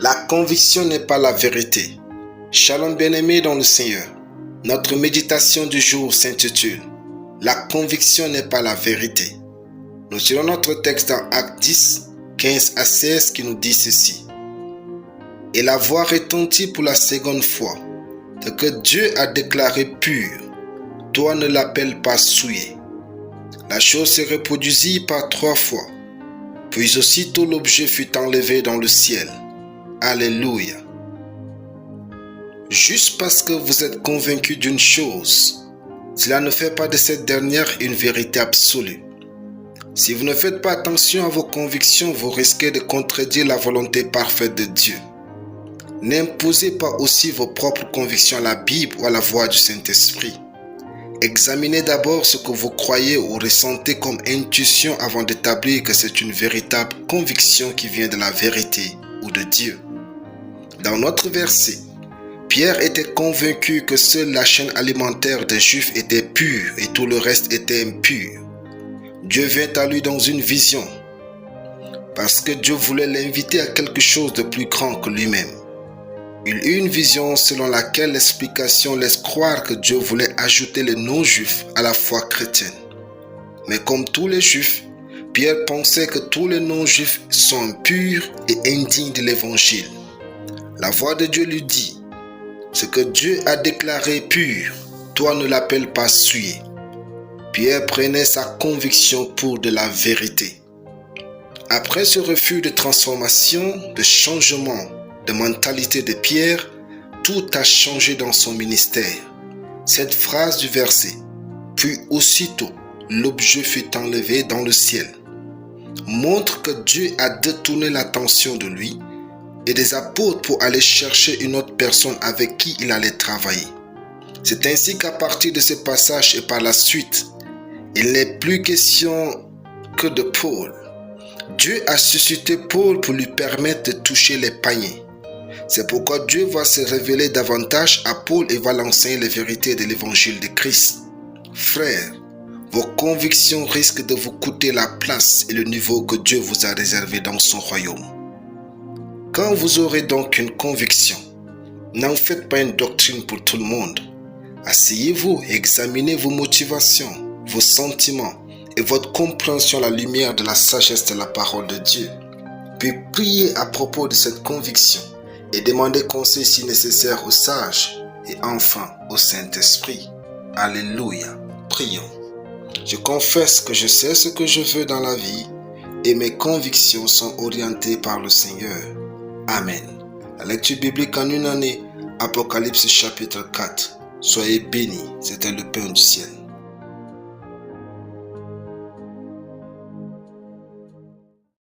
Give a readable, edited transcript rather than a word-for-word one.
La conviction n'est pas la vérité. Shalom bien-aimés dans le Seigneur. Notre méditation du jour s'intitule « La conviction n'est pas la vérité ». Nous tirons notre texte dans Actes 10, 15 à 16 qui nous dit ceci. « Et la voix retentit pour la seconde fois. Ce que Dieu a déclaré pur, toi ne l'appelles pas souillé. La chose se reproduisit par 3 fois. Puis aussitôt l'objet fut enlevé dans le ciel. Alléluia. Juste parce que vous êtes convaincu d'une chose, cela ne fait pas de cette dernière une vérité absolue. Si vous ne faites pas attention à vos convictions, vous risquez de contredire la volonté parfaite de Dieu. N'imposez pas aussi vos propres convictions à la Bible ou à la voix du Saint-Esprit. Examinez d'abord ce que vous croyez ou ressentez comme intuition avant d'établir que c'est une véritable conviction qui vient de la vérité ou de Dieu. Dans notre verset, Pierre était convaincu que seule la chaîne alimentaire des Juifs était pure et tout le reste était impur. Dieu vint à lui dans une vision, parce que Dieu voulait l'inviter à quelque chose de plus grand que lui-même. Il eut une vision selon laquelle l'explication laisse croire que Dieu voulait ajouter les non-juifs à la foi chrétienne. Mais comme tous les juifs, Pierre pensait que tous les non-juifs sont impurs et indignes de l'évangile. La voix de Dieu lui dit, « Ce que Dieu a déclaré pur, toi ne l'appelles pas souillé. » Pierre prenait sa conviction pour de la vérité. Après ce refus de transformation, de changement de mentalité de Pierre, tout a changé dans son ministère. Cette phrase du verset, « Puis aussitôt, l'objet fut enlevé dans le ciel », montre que Dieu a détourné l'attention de lui et des apôtres pour aller chercher une autre personne avec qui il allait travailler. C'est ainsi qu'à partir de ce passage et par la suite, il n'est plus question que de Paul. Dieu a suscité Paul pour lui permettre de toucher les paniers. C'est pourquoi Dieu va se révéler davantage à Paul et va l'enseigner les vérités de l'évangile de Christ. Frères, vos convictions risquent de vous coûter la place et le niveau que Dieu vous a réservé dans son royaume. Quand vous aurez donc une conviction, n'en faites pas une doctrine pour tout le monde. Asseyez-vous et examinez vos motivations, vos sentiments et votre compréhension à la lumière de la sagesse de la parole de Dieu. Puis priez à propos de cette conviction et demandez conseil si nécessaire aux sages et enfin au Saint-Esprit. Alléluia. Prions. Je confesse que je sais ce que je veux dans la vie et mes convictions sont orientées par le Seigneur. Amen. La lecture biblique en une année, Apocalypse chapitre 4. Soyez bénis, c'était le pain du ciel.